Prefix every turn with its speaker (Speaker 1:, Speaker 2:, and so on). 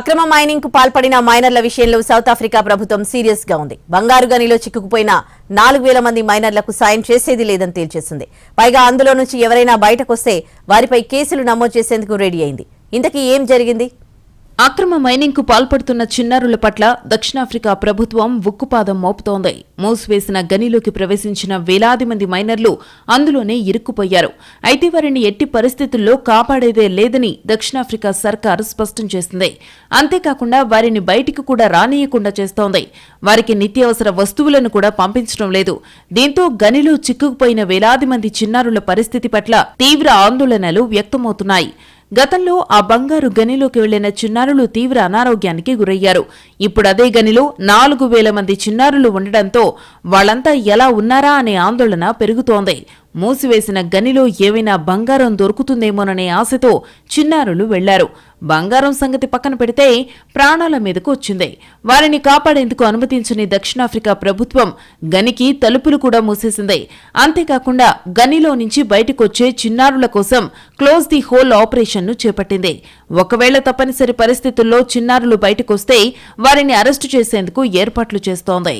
Speaker 1: అక్రమ మైనింగ్ కు పాల్పడిన మైనర్ల విషయంలో సౌత్ ఆఫ్రికా ప్రభుత్వం సీరియస్ గా ఉంది. బంగారు గనిలో చిక్కుకుపోయిన 4000 మంది మైనర్లకు సాయం చేసేది లేదని తేల్చేసింది. పైగా అందులో నుంచి ఎవరైనా బయటకొస్తే వారిపై కేసులు నమోదు చేసేందుకు రెడీ అయింది. ఇంతకీ ఏం జరిగింది?
Speaker 2: అక్రమ మైనింగ్ కు పాల్పడుతున్న చిన్నారుల పట్ల దక్షిణాఫ్రికా ప్రభుత్వం ఉక్కుపాదం మోపుతోంది. మూసివేసిన గనిలోకి ప్రవేశించిన వేలాది మంది మైనర్లు అందులోనే ఇరుక్కుపోయారు. అయితే వారిని ఎట్టి పరిస్థితుల్లో కాపాడేదే లేదని దక్షిణాఫ్రికా సర్కారు స్పష్టం చేసింది. అంతేకాకుండా వారిని బయటికి కూడా రానియకుండా చేస్తోంది. వారికి నిత్యావసర వస్తువులను కూడా పంపించడం లేదు. దీంతో గనిలో చిక్కుకుపోయిన వేలాది మంది చిన్నారుల పరిస్థితి పట్ల తీవ్ర ఆందోళనలు వ్యక్తమవుతున్నాయి. గతంలో ఆ బంగారు గనిలోకి వెళ్లిన చిన్నారులు తీవ్ర అనారోగ్యానికి గురయ్యారు. ఇప్పుడు అదే గనిలో 4000 మంది చిన్నారులు ఉండడంతో వాళ్లంతా ఎలా ఉన్నారా అనే ఆందోళన పెరుగుతోంది. మూసివేసిన గనిలో ఏవైనా బంగారం దొరుకుతుందేమోననే ఆశతో చిన్నారులు వెళ్లారు. బంగారం సంగతి పక్కన పెడితే ప్రాణాల మీదకు వచ్చింది. వారిని కాపాడేందుకు అనుమతించని దక్షిణాఫ్రికా ప్రభుత్వం గనికి తలుపులు కూడా మూసేసింది. అంతేకాకుండా గనిలో నుంచి బయటకొచ్చే చిన్నారుల కోసం క్లోజ్ ది హోల్ ఆపరేషన్ను చేపట్టింది. ఒకవేళ తప్పనిసరి పరిస్థితుల్లో చిన్నారులు బయటకొస్తే వారిని అరెస్టు చేసేందుకు ఏర్పాట్లు చేస్తోంది.